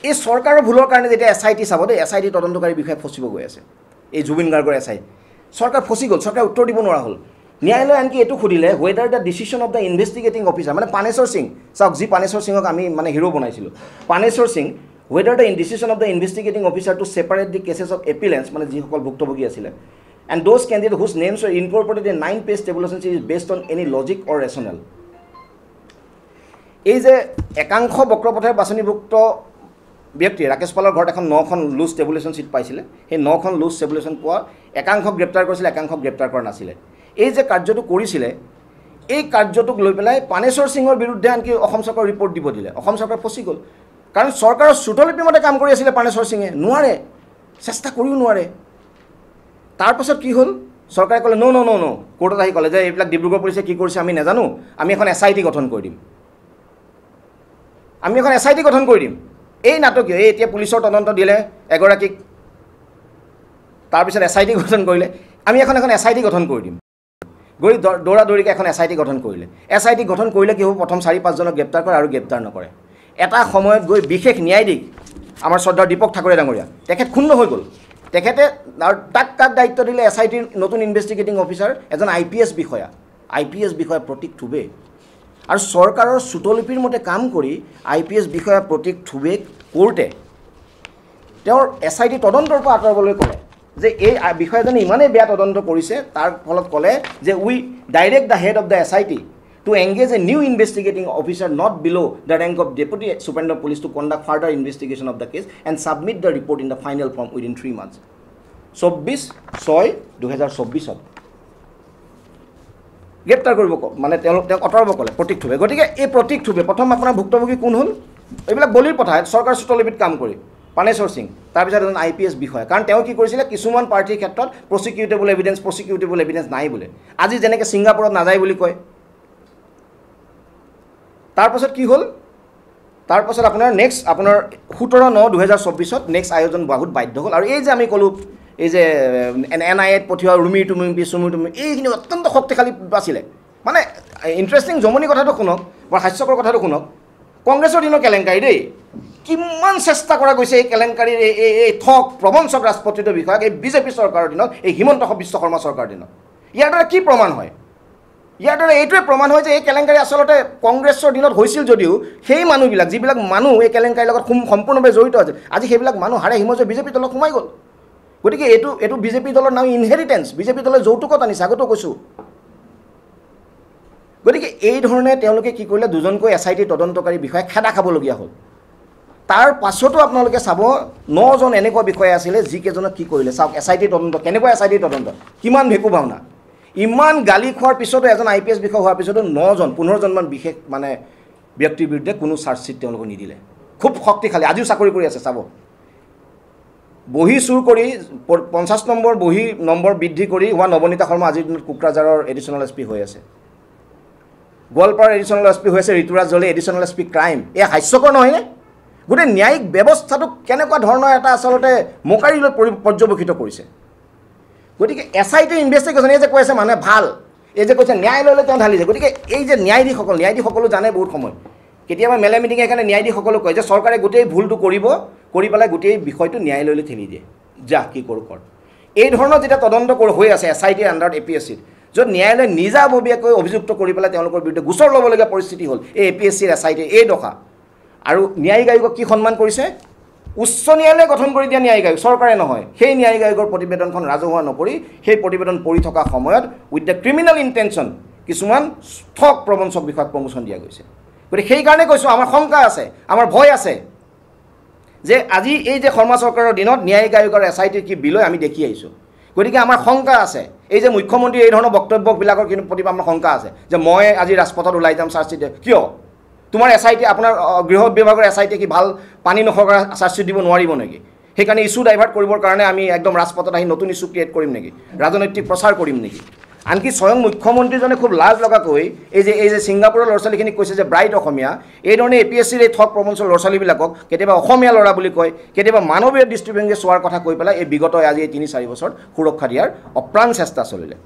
এই চৰকাৰৰ ভুলৰ কাৰণে যেতিয়া SIT চাব দেই SIT তদন্তকাৰী বিষয়ে ফচিব গৈ আছে এই জুবিন গাৰ্গৰ SIT চৰকাৰ ফচি গ'ল চৰকাৰে উত্তৰ দিব নোৱাৰা হ'ল ন্যায়ালয়ে আনকি এইটো সুধিলে weather the decision of the investigating officer মানে পানেশ্বৰ সিং চাওক যি পানেশ্বৰ সিঙক আমি মানে হিৰো বনাইছিলোঁ Paneswar Singh whether the decision of the investigating officer to separate the cases of appellants মানে যিসকল ভুক্তভোগী আছিলে and those candidates whose names were incorporated in 9-page tabulation is based on any logic or rationale এই যে একাংশ বক্ৰপথৰ বাছনিভুক্ত ব্যক্তি ৰাকেশ পালৰ ঘৰত এখন 9খন লুজ টেবুলেশ্যন চিট পাইছিলে সেই 9খন লুজ টেবুলেশ্যন পোৱা একাংশক গ্ৰেপ্তাৰ কৰিছিলে একাংশক গ্ৰেপ্তাৰ কৰা নাছিলে এই যে কাৰ্যটো কৰিছিলে এই কাৰ্যটোক লৈ পেলাই পানেশ্বৰ সিঙৰ বিৰুদ্ধে আনকি অসম চৰকাৰৰ ৰিপৰ্ট দিব দিলে অসম চৰকাৰ ফচি গ'ল কাৰণ চৰকাৰৰ চুটলিপি মতে কাম কৰি আছিলে পানেশ্বৰ সিঙে নোৱাৰে চেষ্টা কৰিও নোৱাৰে তাৰপাছত কি হ'ল চৰকাৰে ক'লে নো নো নো নো কোৰ্টত আহি ক'লে যে এইবিলাক ডিব্ৰুগড় পুলিচে কি কৰিছে আমি নাজানো আমি এখন SIT গঠন কৰি দিম আমি এখন SIT গঠন কৰি দিম এই নাটকীয় এই এতিয়া পুলিচৰ তদন্ত দিলে এগৰাকীক তাৰপিছত SIT গঠন কৰিলে আমি এখন SIT গঠন কৰি দিম গৈ দৌৰা দৌৰিকৈ এখন SIT গঠন কৰিলে SIT গঠন কৰিলে কি হ'ব প্ৰথম 4-5 জনক গ্ৰেপ্তাৰ কৰে আৰু গ্ৰেপ্তাৰ নকৰে এটা সময়ত গৈ বিশেষ ন্যায়াধীশ আমাৰ শ্ৰদ্ধাৰ দীপক ঠাকুৰে ডাঙৰীয়া তেখেত ক্ষুণ্ণ হৈ গ'ল তেখেতে তাক দায়িত্ব দিলে SITৰ নতুন ইনভেষ্টিগেটিং অফিচাৰ এজন IPS বিষয়া প্ৰতীক থুবে আৰু চৰকাৰৰ চুটলিপিৰ মতে কাম কৰি IPS বিষয়া প্ৰতীক থুবেক কোৰ্টে তেওঁৰ SIT তদন্তৰ পৰা আঁতৰাবলৈ ক'লে যে এই বিষয়াজনে ইমানেই বেয়া তদন্ত কৰিছে তাৰ ফলত ক'লে যে we direct the head of the SIT to engage a new investigating officer not below the rank of deputy superintendent of police to conduct further investigation of the case and submit the report in the final form within 3 months 24/6/2024 গ্ৰেপ্তাৰ কৰিব মানে তেওঁলোক অতৰাব ক'লে প্ৰতীক থুবে গতিকে এই প্ৰতীক থুবে প্ৰথম আপোনাৰ ভুক্তভোগী কোন হ'ল এইবিলাক বলিৰ পথা চৰকাৰ চুটলিপিত কাম কৰি পানেশ্বৰ সিং তাৰপিছত এজন IPS বিষয়া কাৰণ তেওঁ কি কৰিছিলে কিছুমান পাৰ্টিৰ ক্ষেত্ৰত প্ৰচিকিউটেবল এভিডেন্স নাই বোলে আজি যেনেকৈ ছিংগাপুৰত নাযায় বুলি কয় তাৰপাছত কি হ'ল তাৰপাছত আপোনাৰ নেক্সট আপোনাৰ 17/9/2024 নেক্সট আয়োজন বহুত বাধ্য হ'ল আৰু এই যে আমি ক'লোঁ এই যে NIAত পঠিওৱা ৰুমি টুমি এইখিনি অত্যন্ত শক্তিশালী আছিলে মানে ইণ্টাৰেষ্টিং জমনি কথাটো শুনক বৰ হাস্যকৰ কথাটো শুনক কংগ্ৰেছৰ দিনৰ কেলেংকাৰী দেই কিমান চেষ্টা কৰা গৈছে এই কেলেংকাৰীৰ এই ঠগ প্ৰবঞ্চক ৰাজপত্ৰিত বিষয়াক এই বিজেপি চৰকাৰৰ দিনত এই হিমন্ত বিশ্ব শৰ্মা চৰকাৰৰ দিনত ইয়াৰ দ্বাৰা কি প্ৰমাণ হয় ইয়াৰ দ্বাৰা এইটোৱে প্ৰমাণ হয় যে এই কেলেংকাৰী আচলতে কংগ্ৰেছৰ দিনত হৈছিল যদিও সেই মানুহবিলাক যিবিলাক মানুহ এই কেলেংকাৰীৰ লগত সম্পূৰ্ণভাৱে জড়িত আছিল আজি সেইবিলাক মানুহ হাৰে হিমজ বিজেপি দলত সোমাই গ'ল গতিকে এইটো বিজেপি দলৰ নাম ইনহেৰিটেঞ্চ বিজেপি দলে যৌতুকত আনিছে আগতো কৈছোঁ গতিকে এই ধৰণে তেওঁলোকে কি কৰিলে দুজনকৈ SIT তদন্তকাৰী বিষয়া খেদা খাবলগীয়া হ'ল তাৰ পাছতো আপোনালোকে চাব 9জন এনেকুৱা বিষয়া আছিলে যিকেইজনক কি কৰিলে চাওক SIT তদন্ত কেনেকুৱা SIT তদন্ত কিমান ভেকু ভাওনা ইমান গালি খোৱাৰ পিছতো এজন IPS বিষয়া হোৱাৰ পিছতো 15জনমান বিশেষ মানে ব্যক্তিৰ বিৰুদ্ধে কোনো চাৰ্জশ্বিট তেওঁলোকে নিদিলে খুব শক্তিশালী আজিও চাকৰি কৰি আছে চাব বহি চুৰ কৰি 50 নম্বৰ বহি নম্বৰ বৃদ্ধি কৰি হোৱা নৱনীতা শৰ্মা আজিৰ দিনত কোকৰাঝাৰৰ এডিশ্যনেল SP হৈ আছে গোৱালপাৰাৰ এডিশ্যনেল SP হৈ আছে ঋতুৰাজ জলে এডিশ্যনেল SP ক্ৰাইম এই হাস্যকৰ নহয়নে গোটেই ন্যায়িক ব্যৱস্থাটোক কেনেকুৱা ধৰণৰ এটা আচলতে মোকাৰি লৈ পৰ্যবেক্ষিত কৰিছে গতিকে SIT ইনভেষ্টিগেশ্যন এই যে কৈ আছে মানুহে ভাল এই যে কৈছে ন্যায়ালয়লৈ তেওঁ ঢালিছে গতিকে এই যে ন্যায়াধীশসকলো জানে বহুত সময় কেতিয়াবা মেলে মিটিঙে এখানে ন্যায়াধীশসকলে কয় যে চৰকাৰে গোটেই ভুলটো কৰি পেলাই গোটেই বিষয়টো ন্যায়ালয়লৈ ঠেলি দিয়ে যা কি কৰ এই ধৰণৰ যেতিয়া তদন্ত হৈ আছে SITৰ আণ্ডাৰত APSCত য'ত ন্যায়ালয়ে নিজাববীয়াকৈ অভিযুক্ত কৰি পেলাই তেওঁলোকৰ বিৰুদ্ধে গোচৰ ল'বলগীয়া পৰিস্থিতি হ'ল এই APSCৰ SITৰ এই দশা আৰু ন্যায়িক আয়োগক কি সন্মান কৰিছে উচ্চ ন্যায়ালয়ে গঠন কৰি দিয়া ন্যায়িক আয়োগ চৰকাৰে নহয় সেই ন্যায়িক আয়োগৰ প্ৰতিবেদনখন ৰাজহুৱা নকৰি সেই প্ৰতিবেদন পঢ়ি থকা সময়ত উইথ দ্য ক্ৰিমিনেল ইণ্টেনশ্যন কিছুমান ঠগ প্ৰবঞ্চক বিষয়ক প্ৰমোচন দিয়া গৈছে গতিকে সেইকাৰণে কৈছোঁ আমাৰ শংকা আছে আমাৰ ভয় আছে যে আজি এই যে শৰ্মা চৰকাৰৰ দিনত ন্যায়িক আয়োগৰ SITৰ কি বিলয় আমি দেখি আহিছোঁ গতিকে আমাৰ শংকা আছে এই যে মুখ্যমন্ত্ৰী এই ধৰণৰ বক্তব্যবিলাকৰ কিন্তু প্ৰতি আমাৰ শংকা আছে যে মই আজি ৰাজপথত ওলাই যাম চাৰ্জশ্বিট কিয় তোমাৰ SIT আপোনাৰ গৃহ বিভাগৰ SIT কি ভাল পানী নখৰা চাৰ্জশ্বিট দিব নোৱাৰিব নেকি সেইকাৰণে ইস্যু ডাইভাৰ্ট কৰিবৰ কাৰণে আমি একদম ৰাজপথত আহি নতুন ইস্যু ক্ৰিয়েট কৰিম নেকি ৰাজনৈতিক প্ৰচাৰ কৰিম নেকি আনকি স্বয়ং মুখ্যমন্ত্ৰীজনে খুব লাজ লগাকৈ এই যে ছিংগাপুৰৰ ল'ৰা ছোৱালীখিনিক কৈছে যে ব্ৰাইট অসমীয়া, এই ধৰণে APSCৰ এই ঠগ প্ৰবঞ্চৰ ল'ৰা ছোৱালীবিলাকক কেতিয়াবা অসমীয়া ল'ৰা বুলি কয়, কেতিয়াবা মানৱীয় দৃষ্টিভংগী চোৱাৰ কথা কৈ পেলাই এই বিগত আজি এই 3-4 বছৰ সুৰক্ষা দিয়াৰ অপ্ৰাণ চেষ্টা চলিলে।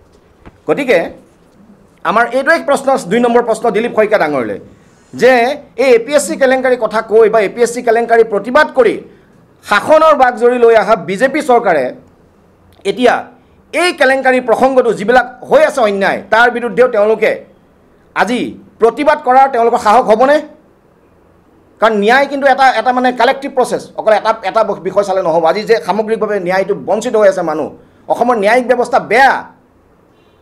গতিকে আমাৰ এইটো এক প্ৰশ্ন, 2 নম্বৰ প্ৰশ্ন দিলীপ শইকীয়া ডাঙৰলৈ, যে এই APSC কেলেংকাৰী কথা কৈ বা APSC কেলেংকাৰী প্ৰতিবাদ কৰি শাসনৰ বাগজৰি লৈ অহা বিজেপি চৰকাৰে এতিয়া এই কেলেংকাৰী প্ৰসংগটো যিবিলাক হৈ আছে অন্যায়, তাৰ বিৰুদ্ধেও তেওঁলোকে আজি প্ৰতিবাদ কৰাৰ তেওঁলোকৰ সাহস হ'বনে? কাৰণ ন্যায় কিন্তু এটা মানে কালেক্টিভ প্ৰচেছ, অকল এটা বিষয় চালে নহ'ব। আজি যে সামগ্ৰিকভাৱে ন্যায়টো বঞ্চিত হৈ আছে মানুহ, অসমৰ ন্যায়িক ব্যৱস্থা বেয়া,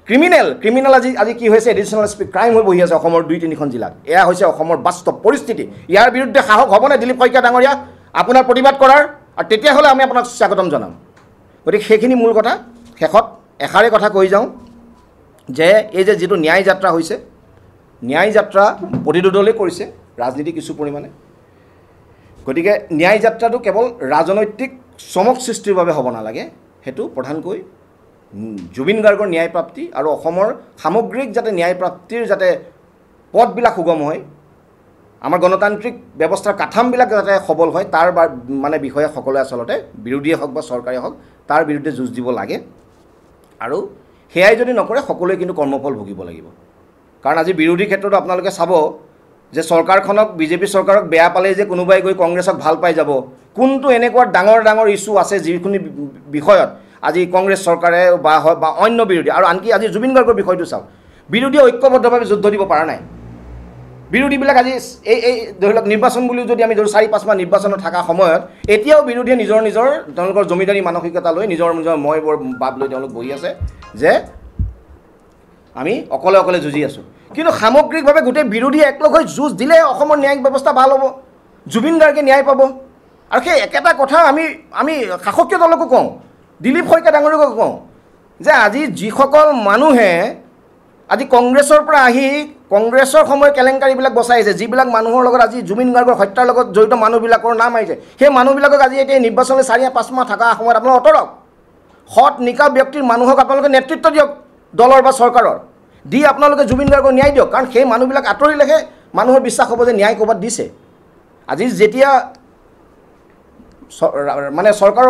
ক্ৰিমিনেল আজি কি হৈছে, এডিশ্যনেল ক্ৰাইম হৈ বহি আছে অসমৰ 2-3খন জিলাত। এয়া হৈছে অসমৰ বাস্তৱ পৰিস্থিতি। ইয়াৰ বিৰুদ্ধে সাহস হ'বনে দিলীপ শইকীয়া ডাঙৰীয়া আপোনাৰ প্ৰতিবাদ কৰাৰ? আৰু তেতিয়াহ'লে আমি আপোনাক স্বাগতম জনাম। গতিকে সেইখিনি মূল কথা। শেষত এষাৰে কথা কৈ যাওঁ যে এই যে যিটো ন্যায় যাত্ৰা হৈছে, ন্যায় যাত্ৰা প্ৰতিটো দলেই কৰিছে, ৰাজনীতি কিছু পৰিমাণে। গতিকে ন্যায় যাত্ৰাটো কেৱল ৰাজনৈতিক চমক সৃষ্টিৰ বাবে হ'ব নালাগে, সেইটো প্ৰধানকৈ জুবিন গাৰ্গৰ ন্যায় প্ৰাপ্তি আৰু অসমৰ সামগ্ৰিক যাতে ন্যায় প্ৰাপ্তিৰ যাতে পথবিলাক সুগম হয়, আমাৰ গণতান্ত্ৰিক ব্যৱস্থাৰ কাঠামবিলাক যাতে সবল হয়, তাৰ মানে বিষয়ে সকলোৱে আচলতে বিৰোধীয়ে হওক বা চৰকাৰে হওক তাৰ বিৰুদ্ধে যুঁজ দিব লাগে। আৰু সেয়াই যদি নকৰে সকলোৱে কিন্তু কৰ্মফল ভুগিব লাগিব। কাৰণ আজি বিৰোধী ক্ষেত্ৰতো আপোনালোকে চাব যে চৰকাৰখনক, বিজেপি চৰকাৰক বেয়া পালেই যে কোনোবাই গৈ কংগ্ৰেছক ভাল পাই যাব। কোনটো এনেকুৱা ডাঙৰ ইছ্যু আছে যিখিনি বিষয়ত আজি কংগ্ৰেছ চৰকাৰে বা অন্য বিৰোধী, আৰু আনকি আজি জুবিন গাৰ্গৰ বিষয়টো চাওক, বিৰোধীয়ে ঐক্যবদ্ধভাৱে যুদ্ধ দিব পৰা নাই। বিৰোধীবিলাক আজি এই ধৰি লওক নিৰ্বাচন বুলিও যদি আমি ধৰোঁ 4-5 মাহ নিৰ্বাচনত থকা সময়ত এতিয়াও বিৰোধীয়ে নিজৰ তেওঁলোকৰ জমিদাৰী মানসিকতা লৈ নিজৰ মই বৰ বাপ লৈ তেওঁলোক বহি আছে যে আমি অকলে যুঁজি আছোঁ। কিন্তু সামগ্ৰিকভাৱে গোটেই বিৰোধীয়ে একলগ হৈ যুঁজ দিলে অসমৰ ন্যায়িক ব্যৱস্থা ভাল হ'ব, জুবিন গাৰ্গে ন্যায় পাব। আৰু সেই একেটা কথা আমি শাসকীয় দলকো কওঁ, দিলীপ শইকীয়া ডাঙৰীয়াকো কওঁ যে আজি যিসকল মানুহে আজি কংগ্ৰেছৰ পৰা আহি কংগ্ৰেছৰ সময় কেলেংকাৰীবিলাক বচাইছে, যিবিলাক মানুহৰ লগত আজি জুবিন গাৰ্গৰ হত্যাৰ লগত জড়িত মানুহবিলাকৰ নাম আহিছে, সেই মানুহবিলাকক আজি এতিয়া নিৰ্বাচনলৈ 4-5 মাহ থকা সময়ত আপোনালোকে অতৰক, সৎ নিকা ব্যক্তিৰ মানুহক আপোনালোকে নেতৃত্ব দিয়ক দলৰ বা চৰকাৰৰ, দি আপোনালোকে জুবিন গাৰ্গক ন্যায় দিয়ক। কাৰণ সেই মানুহবিলাক আঁতৰিলেহে মানুহৰ বিশ্বাস হ'ব যে ন্যায় ক'ৰবাত দিছে। আজি যেতিয়া মানে চৰকাৰৰ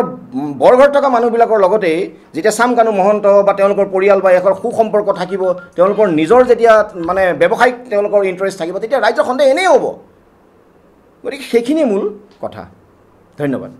বৰঘৰত থকা মানুহবিলাকৰ লগতেই যেতিয়া চামকানু মহন্ত বা তেওঁলোকৰ পৰিয়াল বা এখন সুসম্পৰ্ক থাকিব, তেওঁলোকৰ নিজৰ যেতিয়া মানে ব্যৱসায়িক তেওঁলোকৰ ইণ্টাৰেষ্ট থাকিব, তেতিয়া ৰাজ্যৰ সন্দেহ এনেই হ'ব। গতিকে সেইখিনিয়ে মূল কথা। ধন্যবাদ।